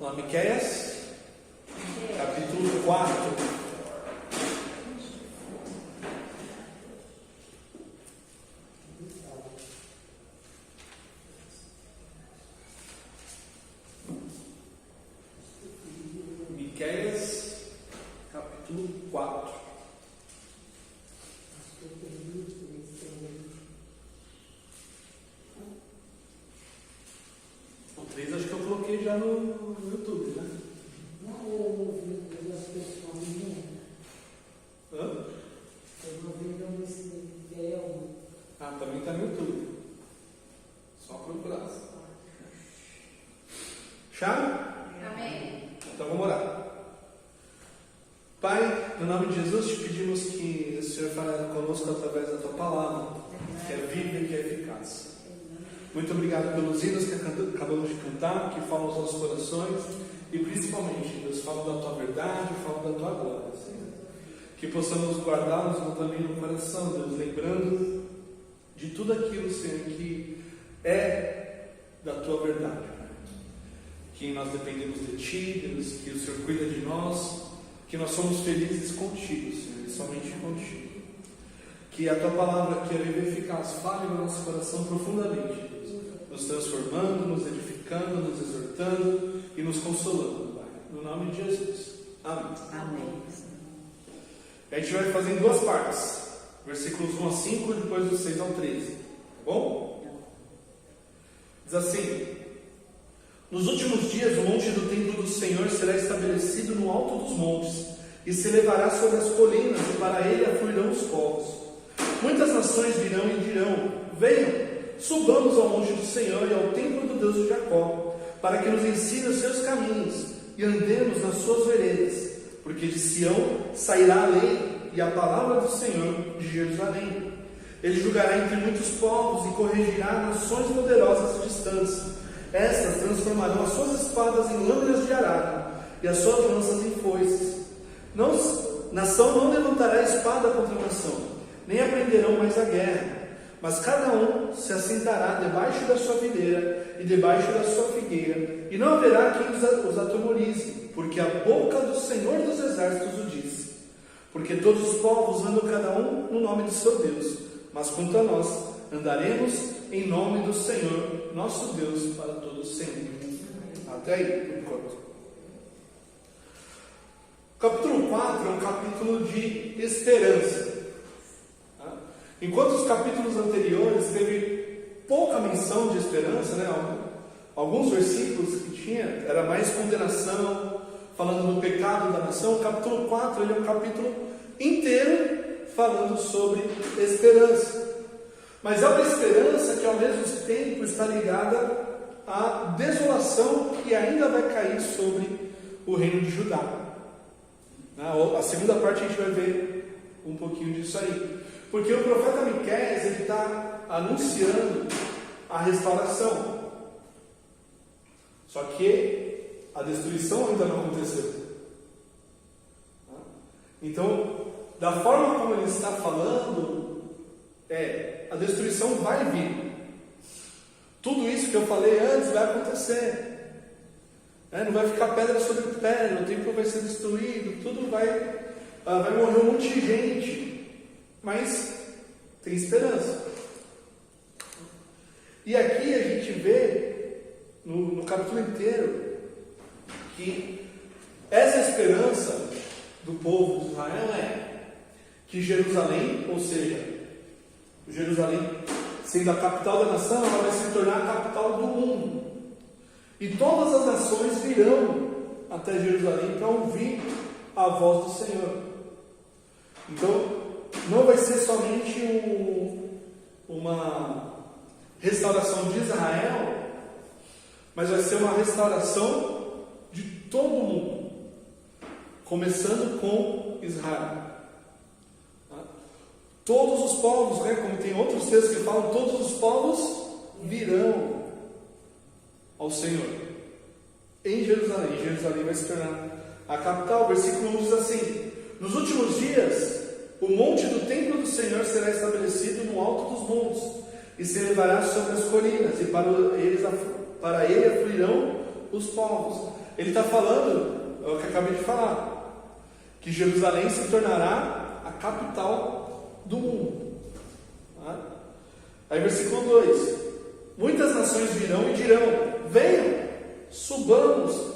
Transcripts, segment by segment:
Lá, Miqueias, capítulo 4. Miqueias, capítulo 4. O 3 acho que eu coloquei já no YouTube, né? Não, eu ouvi as pessoas me Hã? eu ouvi esse véu. Ah, também está no YouTube. Só procurar. Chave? Amém. Então vamos orar. Pai, no nome de Jesus te pedimos que o Senhor fale conosco através da tua palavra, que é viva e que é eficaz. Muito obrigado pelos hinos que acabamos de cantar, que falam aos nossos corações e principalmente, Deus, falam da tua verdade, falam da tua glória, Senhor. Que possamos guardá-los também no coração, Deus, lembrando de tudo aquilo, Senhor, que é da tua verdade, Pai. Que nós dependemos de ti, Deus, que o Senhor cuida de nós, que nós somos felizes contigo, Senhor, e somente contigo. Que a tua palavra, que é viva e eficaz, fale no nosso coração profundamente, Deus, nos transformando, nos edificando, nos exortando e nos consolando, Pai. No nome de Jesus. Amém. Amém. A gente vai fazer em duas partes. Versículos 1 a 5 e depois do 6 ao 13. Tá bom? Diz assim: nos últimos dias o monte do templo do Senhor será estabelecido no alto dos montes e se elevará sobre as colinas, e para ele afluirão os povos. Muitas nações virão e dirão: venham, subamos ao monte do Senhor e ao templo do Deus de Jacó, para que nos ensine os seus caminhos e andemos nas suas veredas. Porque de Sião sairá a lei e a palavra do Senhor de Jerusalém. Ele julgará entre muitos povos e corrigirá nações poderosas e distantes. Estas transformarão as suas espadas em lâminas de arado e as suas lanças em foices. Nação não levantará espada contra nação, nem aprenderão mais a guerra. Mas cada um se assentará debaixo da sua videira e debaixo da sua figueira, e não haverá quem os atemorize, porque a boca do Senhor dos Exércitos o disse. Porque todos os povos andam cada um no nome do seu Deus, mas quanto a nós, andaremos em nome do Senhor, nosso Deus, para todos sempre. Até aí, por enquanto. Capítulo 4 é um capítulo de esperança. Enquanto os capítulos anteriores teve pouca menção de esperança, né? Alguns versículos que tinha, era mais condenação, falando do pecado da nação. O capítulo 4 ele é um capítulo inteiro falando sobre esperança. Mas é uma esperança que ao mesmo tempo está ligada à desolação que ainda vai cair sobre o reino de Judá. A segunda parte a gente vai ver um pouquinho disso aí. Porque o profeta Miqueias ele está anunciando a restauração. Só que a destruição ainda não aconteceu. Então, da forma como ele está falando, a destruição vai vir. Tudo isso que eu falei antes vai acontecer. Não vai ficar pedra sobre pedra, o templo vai ser destruído, tudo vai morrer um monte de gente. Mas tem esperança. E aqui a gente vê no capítulo inteiro que essa esperança do povo de Israel é que Jerusalém, ou seja, Jerusalém sendo a capital da nação, ela vai se tornar a capital do mundo. E todas as nações virão até Jerusalém para ouvir a voz do Senhor. Então, não vai ser somente uma restauração de Israel, mas vai ser uma restauração de todo mundo, começando com Israel. Todos os povos, como tem outros textos que falam, todos os povos virão ao Senhor em Jerusalém. Jerusalém vai se tornar a capital. O versículo 1 diz assim: nos últimos dias o monte do templo do Senhor será estabelecido no alto dos montes e se elevará sobre as colinas, e para ele afluirão os povos. ele está falando, é o que eu acabei de falar, que Jerusalém se tornará a capital do mundo. Tá? Aí versículo 2: muitas nações virão e dirão: venham, subamos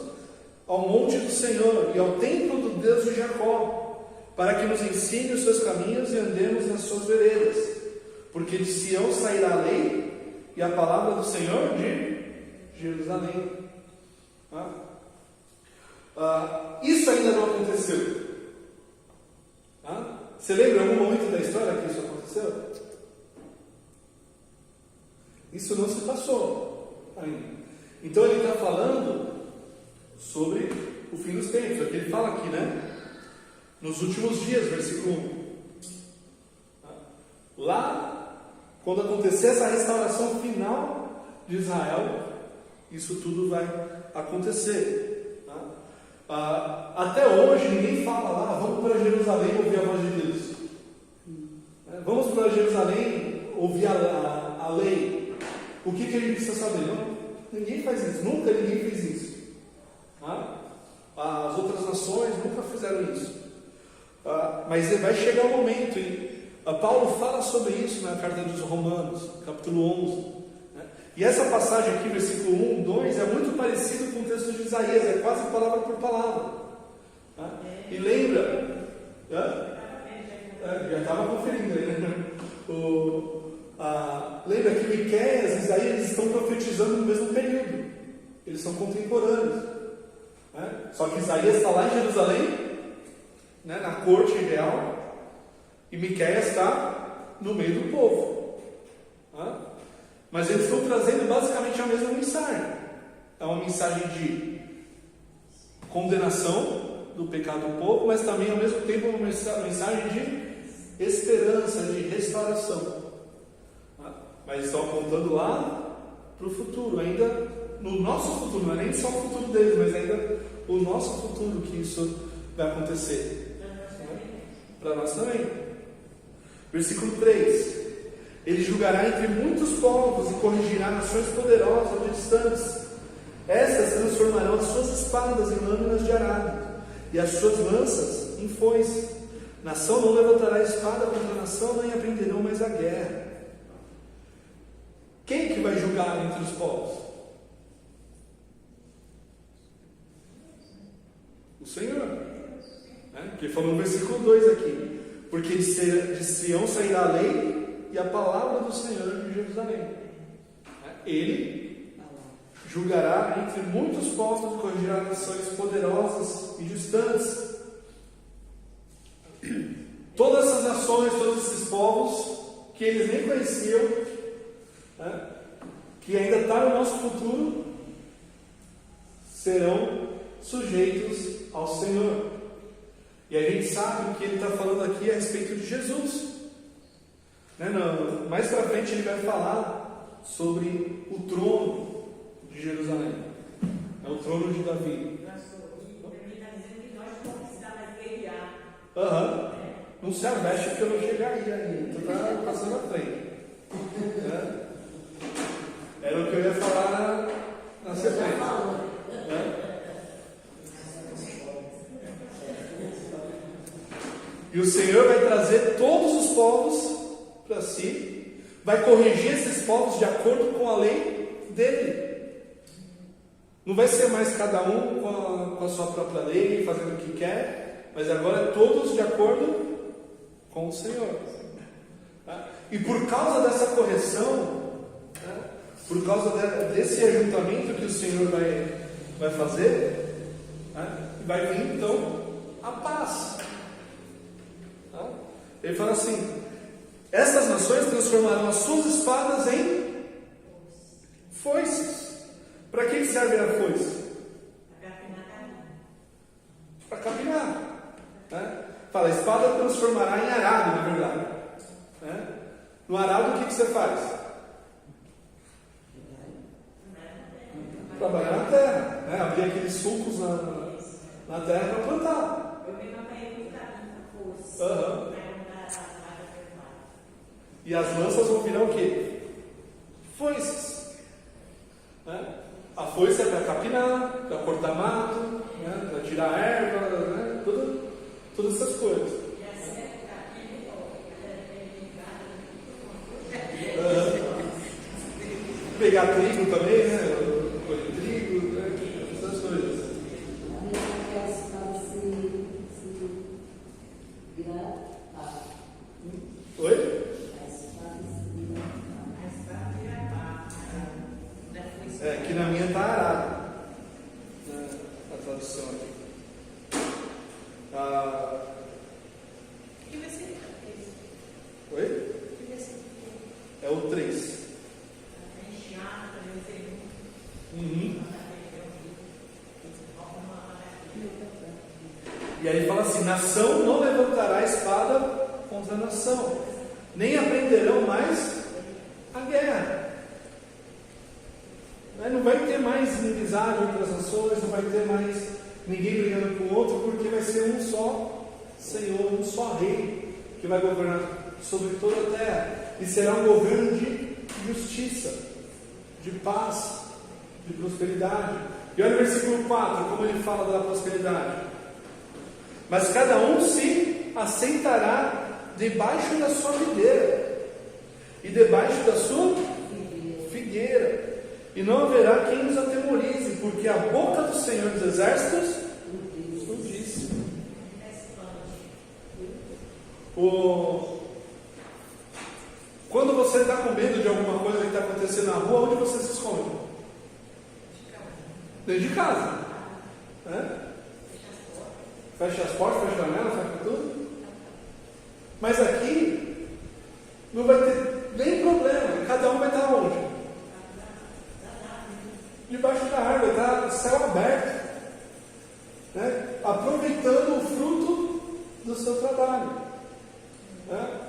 ao monte do Senhor e ao templo do Deus de Jacó, para que nos ensine os seus caminhos e andemos nas suas veredas. Porque de Sião sairá a lei e a palavra do Senhor de Jerusalém. Isso ainda não aconteceu. Você lembra algum momento da história que isso aconteceu? Isso não se passou ainda. Então ele está falando sobre o fim dos tempos. É o que ele fala aqui, né? Nos últimos dias, versículo 1. Lá, quando acontecer essa restauração final de Israel, isso tudo vai acontecer. Até hoje ninguém fala lá: vamos para Jerusalém ouvir a voz de Deus. Vamos para Jerusalém ouvir a lei. O que a gente precisa saber? Não, ninguém faz isso. Nunca ninguém fez isso. As outras nações nunca fizeram isso. Mas vai chegar o momento, e Paulo fala sobre isso na carta dos Romanos, capítulo 11. E essa passagem aqui, versículo 1, 2, é muito parecido com o texto de Isaías, é quase palavra por palavra. E lembra? Já estava conferindo aí, né? Lembra que Miqueias e Isaías estão profetizando no mesmo período. Eles são contemporâneos. Só que Isaías está lá em Jerusalém, né, na corte real, e Miqueias está no meio do povo. Mas eles estão trazendo basicamente a mesma mensagem. É uma mensagem de condenação do pecado do povo, mas também ao mesmo tempo uma mensagem de esperança, de restauração. Mas estão apontando lá para o futuro, ainda no nosso futuro, não é nem só o futuro deles, mas ainda o nosso futuro que isso vai acontecer. Para nós também. Versículo 3: ele julgará entre muitos povos e corrigirá nações poderosas e distantes. Estas transformarão as suas espadas em lâminas de arado e as suas lanças em foice. Nação não levantará espada contra nação, nem aprenderão mais a guerra. Quem que vai julgar entre os povos? O Senhor. Que falou no versículo 2 aqui: porque de Sião sairá a lei e a palavra do Senhor de Jerusalém. Ele julgará entre muitos povos e corrigirá nações poderosas e distantes. Todas essas nações, todos esses povos que eles nem conheciam, que ainda está no nosso futuro, serão sujeitos ao Senhor. E a gente sabe que ele está falando aqui a respeito de Jesus. Mais para frente ele vai falar sobre o trono de Jerusalém. É o trono de Davi. Ele está dizendo que nós não precisamos mais guerrear. Não se aveste porque eu não chegaria aí. Tu está passando à frente. Era o que eu ia falar na sequência. E o Senhor vai trazer todos os povos para si, vai corrigir esses povos de acordo com a lei dele. Não vai ser mais cada um com a sua própria lei, fazendo o que quer, mas agora todos de acordo com o Senhor. E por causa dessa correção, por causa desse ajuntamento que o Senhor vai fazer, vai vir então a paz. Ele fala assim: essas nações transformarão as suas espadas em foices. Para que serve a foice? Para capinar. Fala, a espada transformará em arado, na verdade. No arado o que você faz? Trabalhar na terra, abrir aqueles sulcos na terra para plantar. E as lanças vão virar o quê? Foices. A foice é para capinar, para cortar mato, né? Para tirar erva, né? Todas essas coisas. Pegar trigo também, né? Colher trigo, né? Essas coisas. A minha peça para se virar. Oi? Que na minha está arado, né? A tradução aqui. Que versículo? Oi? Que versículo? É o 3. Uhum. E aí fala assim: nação não levantará espada contra nação, nem aprenderão mais a guerra. Não vai ter mais inimizade entre as nações, não vai ter mais ninguém brigando com o outro, porque vai ser um só Senhor, um só Rei, que vai governar sobre toda a terra. E será um governo de justiça, de paz, de prosperidade. E olha o versículo 4, como ele fala da prosperidade. Mas cada um se assentará debaixo da sua videira e debaixo da sua figueira, e não haverá quem nos atemorize, porque a boca do Senhor dos Exércitos nos disse. Quando você está com medo de alguma coisa que está acontecendo na rua, onde você se esconde? Dentro de casa, né? Fecha as portas, fecha a janela, fecha tudo. Mas aqui não vai ter nem problema. Cada um vai estar onde? Debaixo da árvore, está céu aberto, né? Aproveitando o fruto do seu trabalho, né?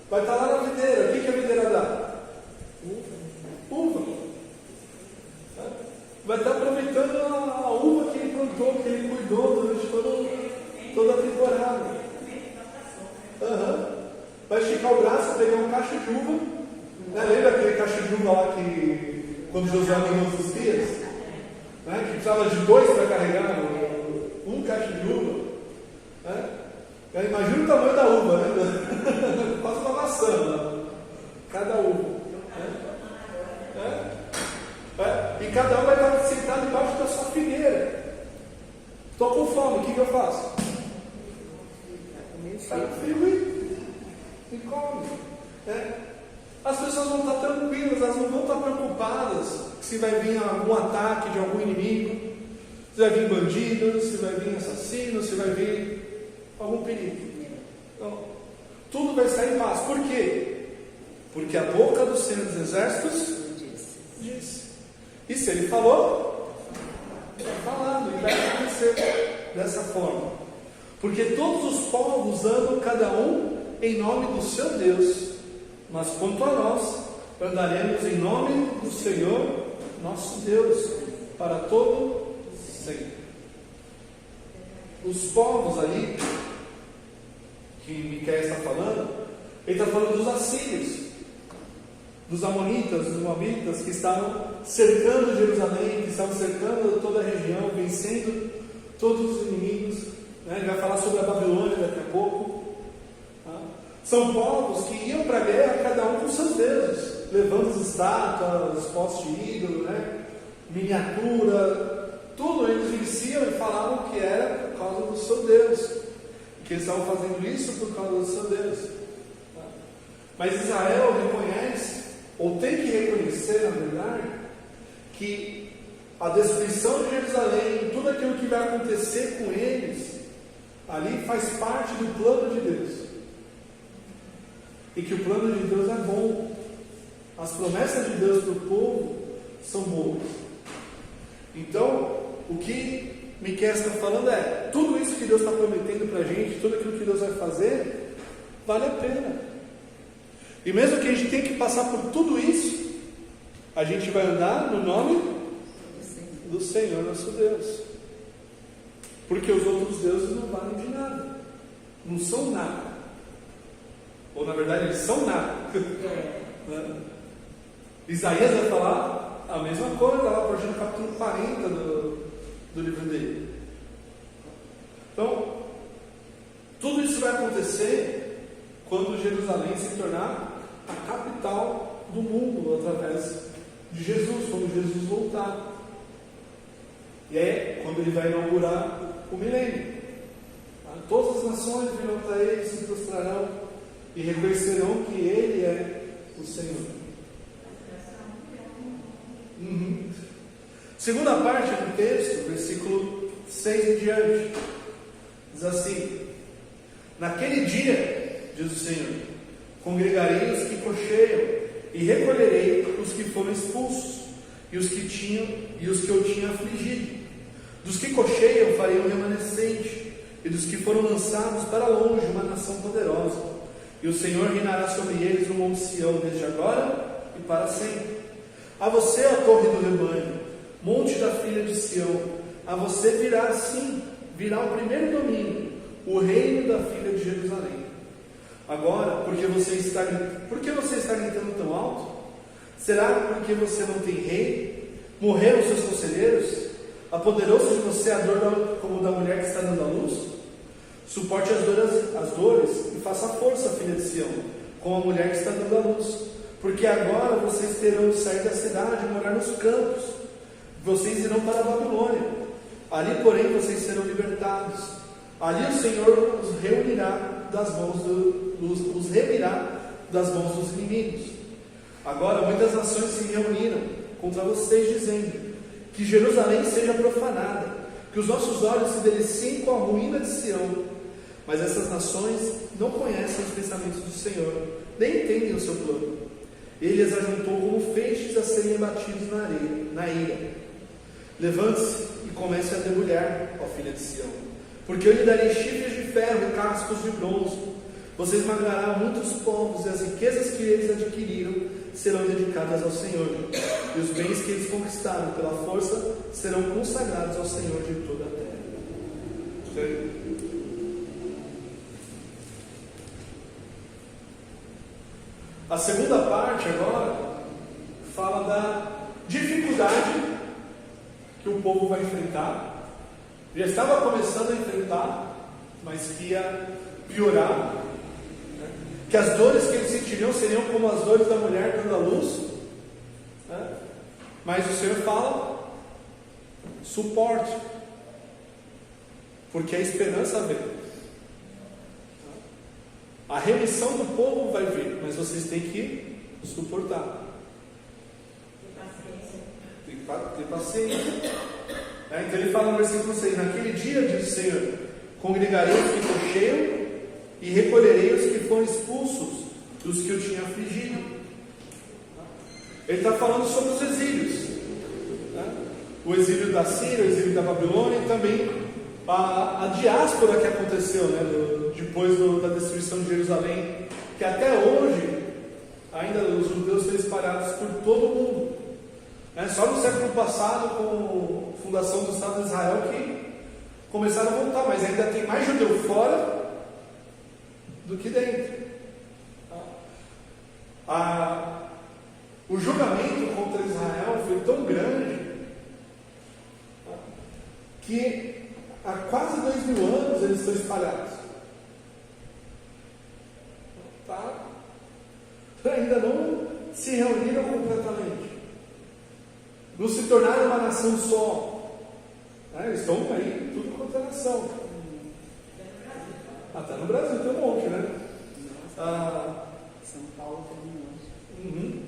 Vai estar lá na videira. O que a videira dá? Uva. Né? Vai estar aproveitando a uva que ele plantou, que ele cuidou durante toda a temporada. Vai esticar o braço, pegar um cacho de uva, né? Lembra aquele cacho de uva lá que quando Josué ganhou os espias, né? Que precisava de 2 para carregar um cacho de uva, né? Imagina o tamanho da uva, né? Quase uma maçã, né? Cada uva, né? E cada um vai estar sentado debaixo da sua figueira. Estou com fome, o que eu faço? Está frio e come, né? As pessoas vão estar tranquilas, elas não vão estar preocupadas se vai vir algum ataque de algum inimigo, se vai vir bandido, se vai vir assassino, se vai vir algum perigo. Então, tudo vai estar em paz. Por quê? Porque a boca do Senhor dos Exércitos disse. E se ele falou, está falando, e vai acontecer dessa forma. Porque todos os povos andam cada um em nome do seu Deus, mas quanto a nós, andaremos em nome do Senhor, nosso Deus, para todo sempre. Os povos aí, que Miqueias está falando, ele está falando dos assírios, dos amonitas, dos moabitas, que estavam cercando Jerusalém, que estavam cercando toda a região, vencendo todos os inimigos, né? Ele vai falar sobre a Babilônia daqui a pouco. São povos que iam para a guerra, cada um com seus deuses, levando as estátuas, os postes de ídolo, né? Miniatura, tudo eles venciam e falavam que era por causa do seu Deus, que eles estavam fazendo isso por causa do seu Deus. Mas Israel reconhece, ou tem que reconhecer, na verdade, que a destruição de Jerusalém, tudo aquilo que vai acontecer com eles, ali faz parte do plano de Deus. E que o plano de Deus é bom. As promessas de Deus para o povo são boas. Então, o que Miqueias está falando é: tudo isso que Deus está prometendo para a gente, tudo aquilo que Deus vai fazer, vale a pena. E mesmo que a gente tenha que passar por tudo isso, a gente vai andar no nome do Senhor nosso Deus. Porque os outros deuses não valem de nada, não são nada. Ou na verdade eles são nada. Isaías vai falar A mesma coisa lá, a partir do capítulo 40 do livro dele. Então, tudo isso vai acontecer quando Jerusalém se tornar a capital do mundo, através de Jesus, quando Jesus voltar. E é quando ele vai inaugurar o milênio. Todas as nações virão para ele, se prostrarão e reconhecerão que ele é o Senhor. Segunda parte do texto, versículo 6 em diante, diz assim: naquele dia, diz o Senhor, congregarei os que cocheiam e recolherei os que foram expulsos e os que eu tinha afligido. Dos que cocheiam farei um remanescente, e dos que foram lançados para longe uma nação poderosa. E o Senhor reinará sobre eles no monte Sião, desde agora e para sempre. A você, a torre do rebanho, monte da filha de Sião, a você virá o primeiro domínio, o reino da filha de Jerusalém. Agora, por que você está gritando tão alto? Será porque você não tem rei? Morreram seus conselheiros? Apoderou-se de você a dor como da mulher que está dando à luz? Suporte as dores e faça força, filha de Sião, como a mulher que está dando à luz. Porque agora vocês terão de sair da cidade e morar nos campos. Vocês irão para a Babilônia. Ali, porém, vocês serão libertados. Ali o Senhor os reunirá das mãos dos inimigos. Agora muitas nações se reuniram contra vocês, dizendo: que Jerusalém seja profanada, que os nossos olhos se deliciem com a ruína de Sião. Mas essas nações não conhecem os pensamentos do Senhor, nem entendem o seu plano. Ele as ajuntou como feixes a serem abatidos na ira. Levante-se e comece a debulhar, ó filha de Sião, porque eu lhe darei chifres de ferro e cascos de bronze. Você esmagará muitos povos, e as riquezas que eles adquiriram serão dedicadas ao Senhor, e os bens que eles conquistaram pela força serão consagrados ao Senhor de toda a terra. A segunda parte agora fala da dificuldade que o povo vai enfrentar. Já estava começando a enfrentar, mas que ia piorar, né? Que as dores que eles sentiriam seriam como as dores da mulher dando à luz, né? Mas o Senhor fala: suporte, porque a esperança vem. A remissão do povo vai vir, mas vocês têm que suportar. Tem que ter paciência. Então ele fala no versículo 6: naquele dia, diz o Senhor, congregarei os que cocheiam e recolherei os que foram expulsos dos que eu tinha afligido. Ele está falando sobre os exílios, né? O exílio da Síria, o exílio da Babilônia e também a diáspora que aconteceu, né, depois da destruição de Jerusalém, que até hoje ainda os judeus estão espalhados por todo o mundo. Só no século passado, com a fundação do Estado de Israel, que começaram a voltar, mas ainda tem mais judeu fora do que dentro. O julgamento contra Israel foi tão grande que há quase 2000 anos eles estão espalhados. Ainda não se reuniram completamente, não se tornaram uma nação só. Eles estão aí, tudo quanto é nação. Até no Brasil tem um monte, né? São Paulo tem um monte.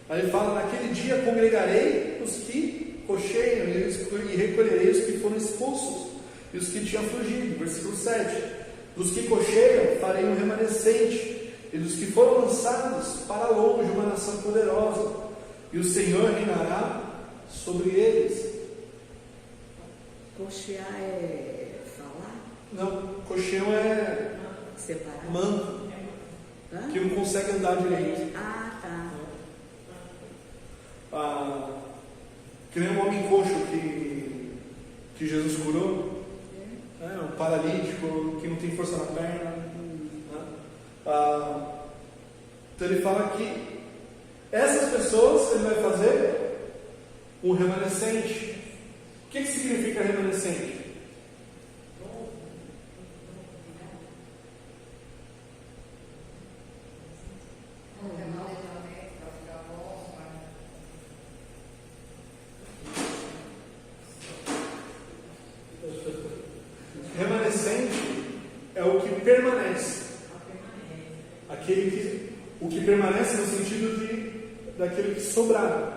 Aí ele fala: naquele dia congregarei os que cocheiam e recolherei os que foram expulsos e os que tinham fugido. Versículo 7: dos que cocheiam farei um remanescente, e dos que foram lançados para longe uma nação poderosa, e o Senhor reinará sobre eles. Cochear é falar? Não, cocheiam é Separar? manco, Hã? que não consegue andar direito. Ah, tá. Que nem um homem coxo que Jesus curou, um paralítico que não tem força na perna, né? Então ele fala que essas pessoas ele vai fazer um remanescente. O que significa remanescente? Remanescente é o que permanece. O que permanece no sentido daquele que sobrar.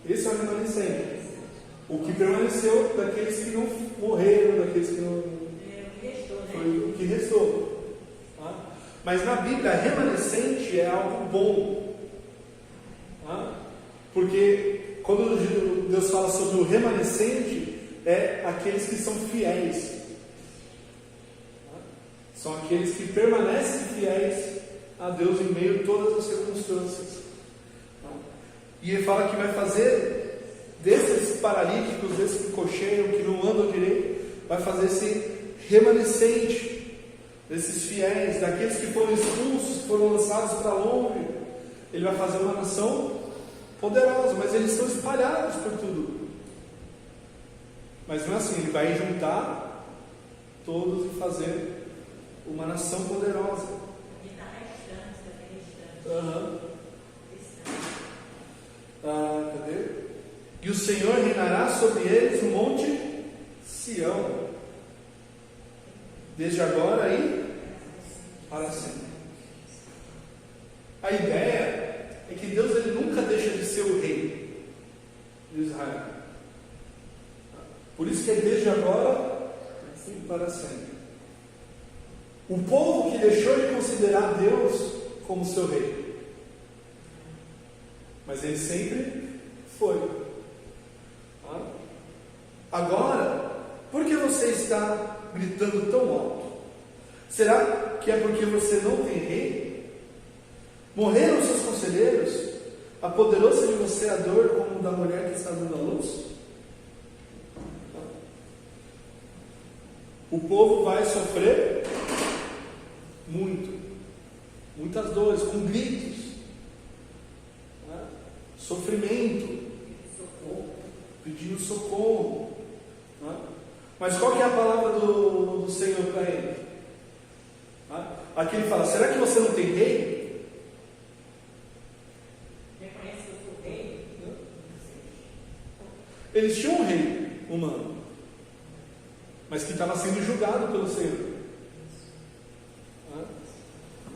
Esse é o remanescente. O que permaneceu daqueles que não morreram, daqueles que não. Foi o que restou. Mas na Bíblia, remanescente é algo bom. Porque quando Deus fala sobre o remanescente, é aqueles que são fiéis. São aqueles que permanecem fiéis a Deus em meio a todas as circunstâncias. E ele fala que vai fazer desses paralíticos, desses que cocheiam, que não andam direito, vai fazer esse remanescente, desses fiéis, daqueles que foram expulsos, foram lançados para longe. Ele vai fazer uma nação poderosa, mas eles estão espalhados por tudo. Mas não é assim, ele vai juntar todos e fazer uma nação poderosa. Cadê? E o Senhor reinará sobre eles no monte Sião, desde agora e para sempre. A ideia é que Deus ele nunca deixa de ser o rei de Israel. Por isso que é desde agora e para sempre. O povo que deixou de considerar Deus como seu rei, mas ele sempre foi. Agora, por que você está gritando tão alto? Será que é porque você não tem rei? Morreram seus conselheiros? Apoderou-se de você a dor como da mulher que está dando a luz? O povo vai sofrer muitas dores, com gritos, sofrimento, pedindo socorro. Mas qual que é a palavra do Senhor para ele? Aqui ele fala: será que você não tem rei? Reconhece que eu sou rei? Eles tinham um rei humano, mas que estava sendo julgado pelo Senhor.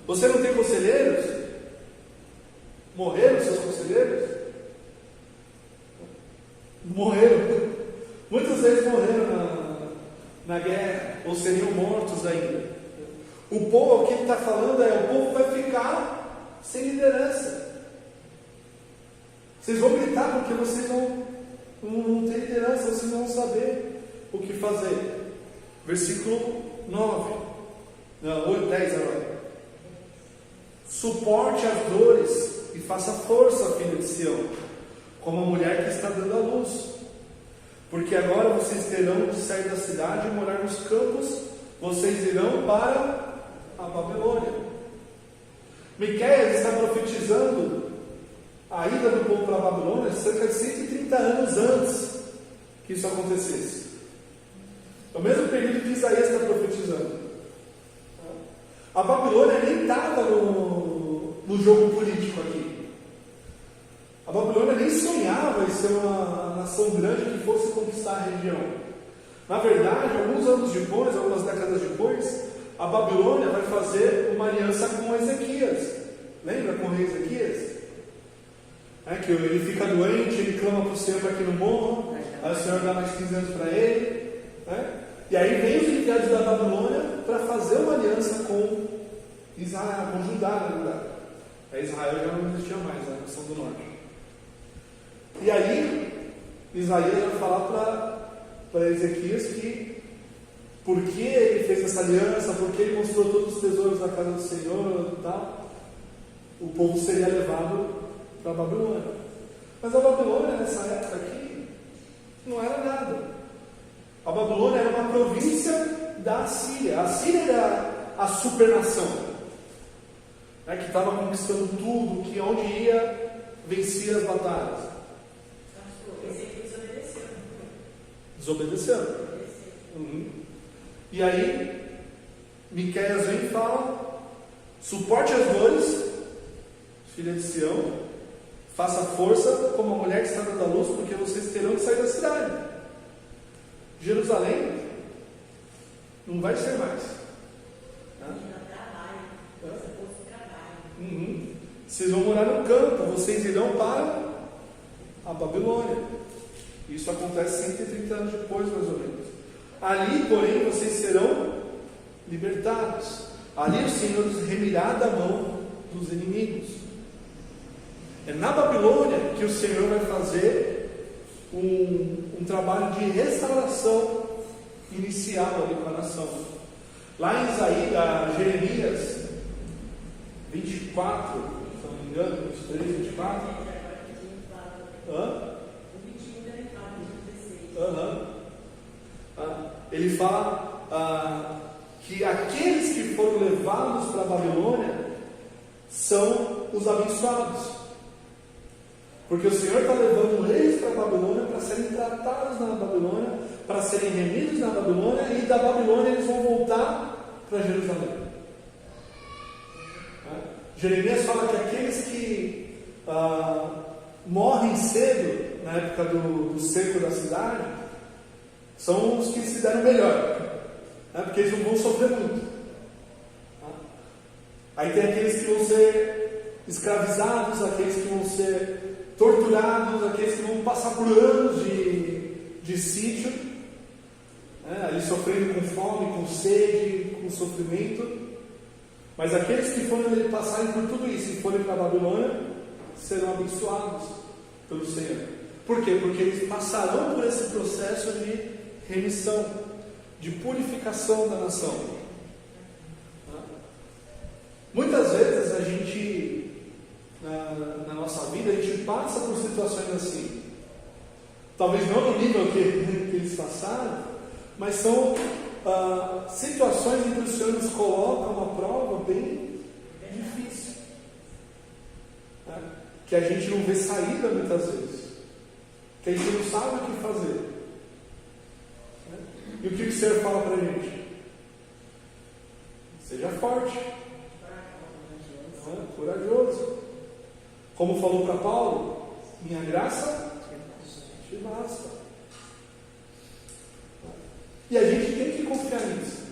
Você não tem conselheiros? Morreram seus conselheiros? Morreram. Muitas vezes morreram na guerra, ou seriam mortos ainda. O povo, o que ele está falando é: o povo vai ficar sem liderança. Vocês vão gritar porque vocês não têm liderança, vocês não vão saber o que fazer. Versículo 10 agora. Suporte as dores e faça força, filha de Sião, como a mulher que está dando à luz. Porque agora vocês terão de sair da cidade e morar nos campos, vocês irão para a Babilônia. Miqueias está profetizando a ida do povo para a Babilônia cerca de 130 anos antes que isso acontecesse. É o mesmo período que Isaías está profetizando. A Babilônia nem estava no jogo político aqui. A Babilônia nem sonhava em ser uma nação grande que fosse conquistar a região. Na verdade, alguns anos depois, algumas décadas depois, a Babilônia vai fazer uma aliança com Ezequias. Lembra com o rei Ezequias? Que ele fica doente, ele clama para o Senhor para que não morra, aí o Senhor dá mais 15 anos para ele. E aí vem os enviados da Babilônia para fazer uma aliança com Israel, com Judá, na verdade. Aí Israel já não existia mais, a nação do norte. E aí Isaías vai falar para Ezequias que porque ele fez essa aliança, porque ele mostrou todos os tesouros da casa do Senhor e tal, o povo seria levado para a Babilônia. Mas a Babilônia nessa época aqui não era nada. A Babilônia era uma província da Assíria. A Assíria era a supernação, que estava conquistando tudo, que onde ia vencia as batalhas? Desobedeceram. E aí, Miqueias vem e fala: suporte as dores, filha de Sião, faça força como a mulher que está dando à luz, porque vocês terão que sair da cidade. Jerusalém não vai ser mais. Vocês vão morar no campo, vocês irão para a Babilônia. Isso acontece 130 anos depois, mais ou menos. Ali, porém, vocês serão libertados. Ali o Senhor os remirá da mão dos inimigos. É na Babilônia que o Senhor vai fazer um trabalho de restauração inicial ali com a nação. Lá em Jeremias 24, se não me engano, 23, 24. Ele fala que aqueles que foram levados para a Babilônia são os abençoados, porque o Senhor está levando eles para a Babilônia para serem tratados na Babilônia, para serem remidos na Babilônia, e da Babilônia eles vão voltar para Jerusalém. Jeremias fala que aqueles que morrem cedo na época do cerco da cidade são os que se deram melhor, porque eles não vão sofrer muito. Aí tem aqueles que vão ser escravizados, aqueles que vão ser torturados, aqueles que vão passar por anos de sítio, ali sofrendo com fome, com sede, com sofrimento. Mas aqueles que forem passarem por tudo isso e forem para a Babilônia serão abençoados pelo Senhor. Por quê? Porque eles passarão por esse processo de remissão, de purificação da nação. Muitas vezes a gente, na nossa vida, a gente passa por situações assim. Talvez não no nível que eles passaram, mas são situações em que o Senhor nos coloca uma prova bem difícil, que a gente não vê saída muitas vezes, que a gente não sabe o que fazer. E o que o Senhor fala para a gente? Seja forte, corajoso. Como falou para Paulo: minha graça te basta. E a gente tem que confiar nisso.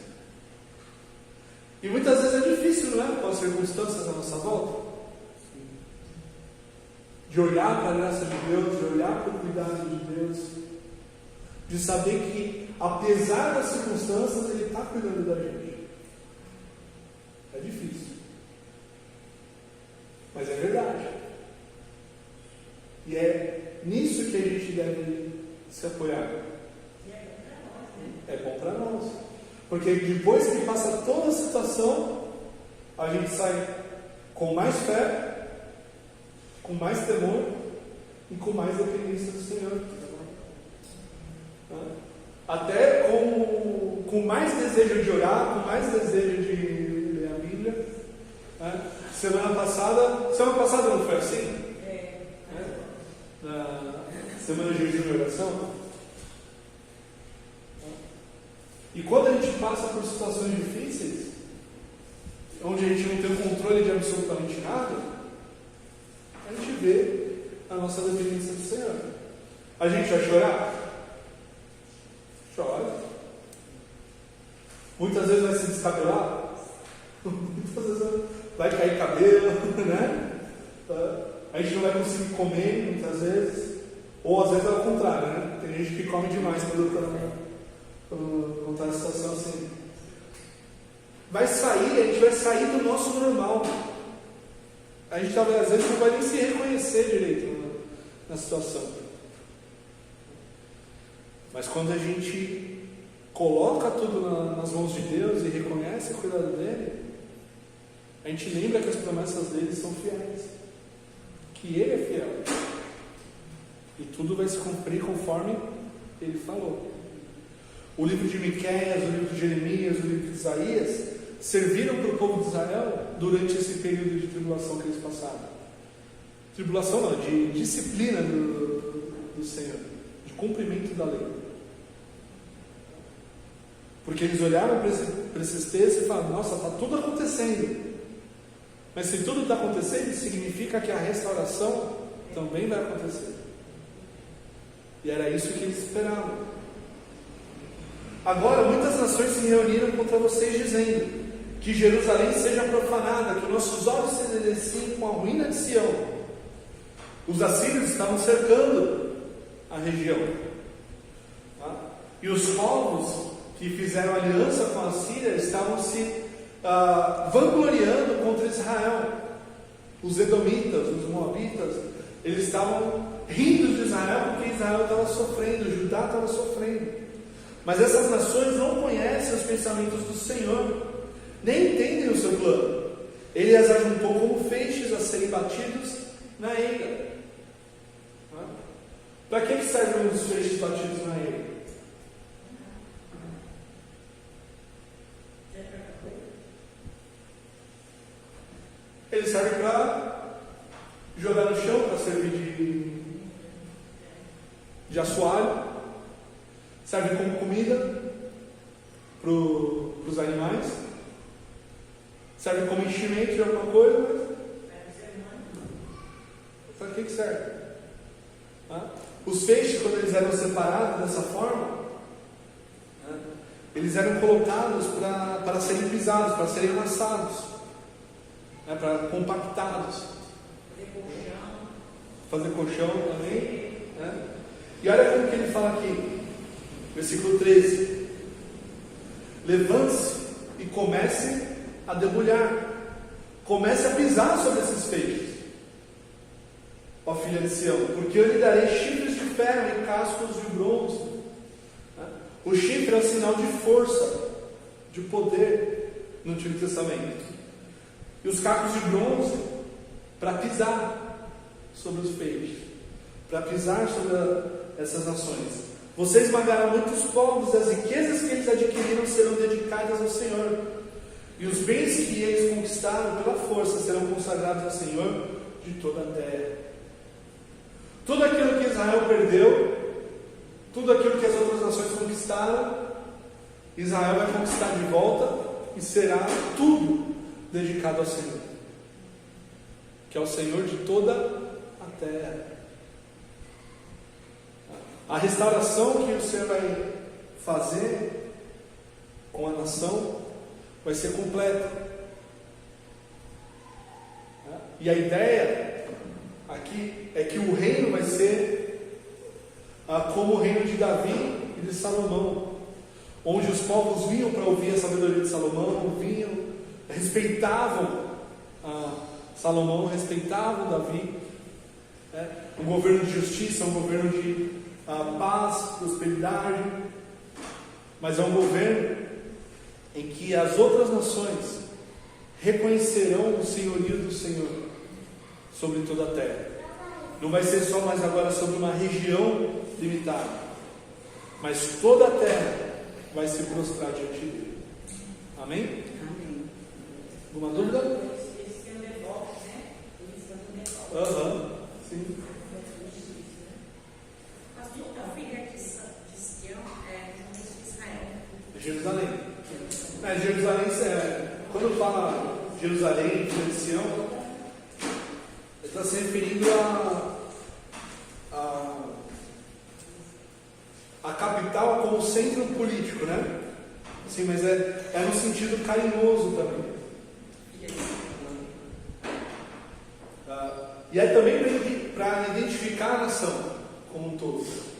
E muitas vezes é difícil, não é? Com as circunstâncias à nossa volta, de olhar para a graça de Deus, de olhar para o cuidado de Deus, de saber que, apesar das circunstâncias, Ele está cuidando da gente. É difícil, mas é verdade. E é nisso que a gente deve se apoiar. É bom para nós, porque depois que passa toda a situação, a gente sai com mais fé, com mais temor e com mais dependência do Senhor. Até com mais desejo de orar, com mais desejo de ler a Bíblia. Semana passada não foi assim? Na semana de jejum e oração. E quando a gente passa por situações difíceis, onde a gente não tem o controle de absolutamente nada, a gente vê a nossa dependência do Senhor. A gente vai chorar? Chora. Muitas vezes vai se descabelar, muitas vezes vai cair cabelo, né? A gente não vai conseguir comer muitas vezes, ou às vezes é o contrário, né? Tem gente que come demais quando está na situação assim. A gente vai sair do nosso normal. A gente talvez às vezes não vai nem se reconhecer direito na situação. Mas quando a gente coloca tudo nas mãos de Deus e reconhece o cuidado dele, a gente lembra que as promessas dele são fiéis, que ele é fiel, e tudo vai se cumprir conforme ele falou. O livro de Miqueias, o livro de Jeremias, o livro de Isaías serviram para o povo de Israel durante esse período de tribulação que eles passaram. Tribulação não, de disciplina do Senhor, de cumprimento da lei. Porque eles olharam para esses textos e falaram: nossa, está tudo acontecendo. Mas se tudo está acontecendo, significa que a restauração também vai acontecer. E era isso que eles esperavam. Agora, muitas nações se reuniram contra vocês, dizendo que Jerusalém seja profanada, que nossos olhos se deleciem com a ruína de Sião. Os assírios estavam cercando a região. Tá? E os povos que fizeram aliança com a Síria estavam se vangloriando contra Israel. Os edomitas, os moabitas, eles estavam rindo de Israel porque Israel estava sofrendo, Judá estava sofrendo. Mas essas nações não conhecem os pensamentos do Senhor, nem entendem o seu plano. Ele as ajuntou como feixes a serem batidos na eira. Para que servem os feixes batidos na eira? Ele serve para jogar no chão, para servir de assoalho, serve como comida para os animais, serve como enchimento de alguma coisa, mas para que serve? Os feixes, quando eles eram separados dessa forma, eles eram colocados para serem pisados, para serem amassados, para compactados, fazer colchão também. E olha como que ele fala aqui, versículo 13: levante-se e comece a debulhar, comece a pisar sobre esses feixes, ó filha de Sião, porque eu lhe darei chifres de ferro e cascos de bronze. O chifre é um sinal de força, de poder no Antigo Testamento. E os cacos de bronze para pisar sobre os feixes, para pisar sobre essas nações. Vocês esmagarão muitos povos, e as riquezas que eles adquiriram serão dedicadas ao Senhor, e os bens que eles conquistaram pela força serão consagrados ao Senhor de toda a terra. Tudo aquilo que Israel perdeu, tudo aquilo que as outras nações conquistaram, Israel vai conquistar de volta, e será tudo dedicado ao Senhor, que é o Senhor de toda a terra. A restauração que o Senhor vai fazer com a nação vai ser completa. E a ideia aqui é que o reino vai ser como o reino de Davi e de Salomão, onde os povos vinham para ouvir a sabedoria de Salomão, respeitavam Salomão, respeitavam Davi. Um governo de justiça, um governo de paz, prosperidade, mas é um governo em que as outras nações reconhecerão o senhorio do Senhor sobre toda a terra. Não vai ser só mais agora sobre uma região limitada, mas toda a terra vai se prostrar diante dele. Amém? Amém. Alguma dúvida? Eles têm um devoto, né? Eles têm um devoto. Sim. A filha de Sião é de Israel. Jerusalém. Jerusalém, quando fala Jerusalém, filha de Sião, ele está se referindo a capital como centro político, né? Sim, mas é no sentido carinhoso também. E é também para identificar a nação como um todo.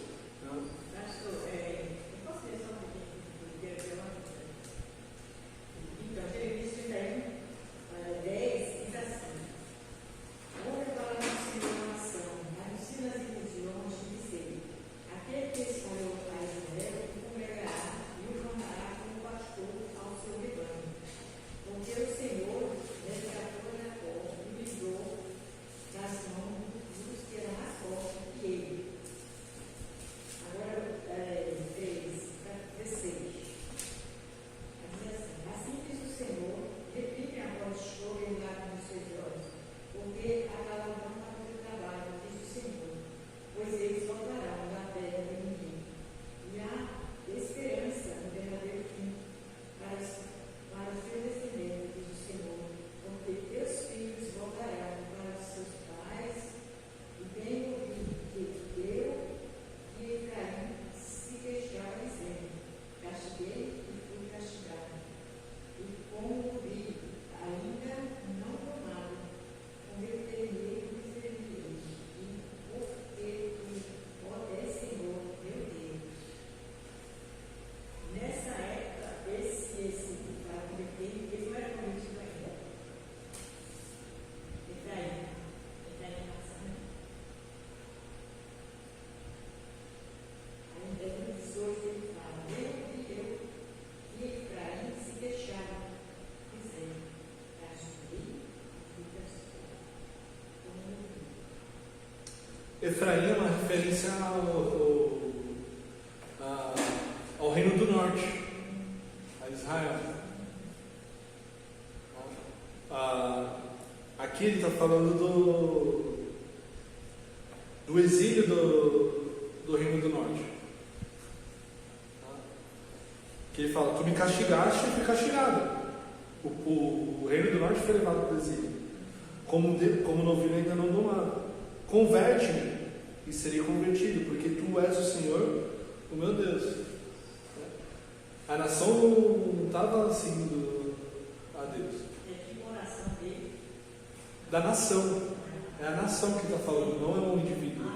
Efraim é uma referência ao Reino do Norte, a Israel. Aqui ele está falando do exílio do Reino do Norte. Que ele fala: tu me castigaste e fui castigado. O Reino do Norte foi levado para o exílio. Como novilho ainda não domado. Converte-me e serei convertido, porque tu és o Senhor, o meu Deus. A nação não estava seguindo a Deus. Da nação. É a nação que está falando, não é um indivíduo.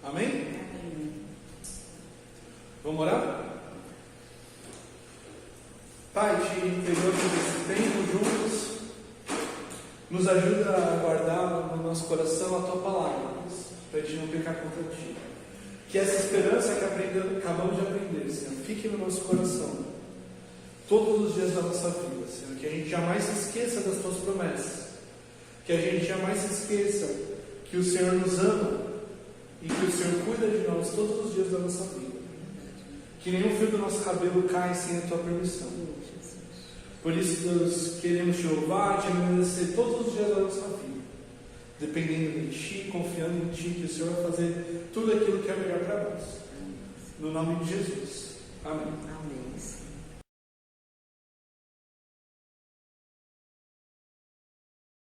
Amém? Vamos orar? Pai, te entregamos esse tempo juntos. Nos ajuda a guardar no nosso coração a tua palavra, para a gente não pecar contra ti. Que essa esperança que acabamos de aprender, Senhor, fique no nosso coração todos os dias da nossa vida, Senhor. Que a gente jamais se esqueça das tuas promessas. Que a gente jamais se esqueça que o Senhor nos ama e que o Senhor cuida de nós todos os dias da nossa vida. Que nenhum fio do nosso cabelo cai sem a tua permissão. Por isso nós queremos te louvar, te agradecer todos os dias da nossa vida, dependendo de ti, confiando em ti, que o Senhor vai fazer tudo aquilo que é melhor para nós. No nome de Jesus. Amém. Amém.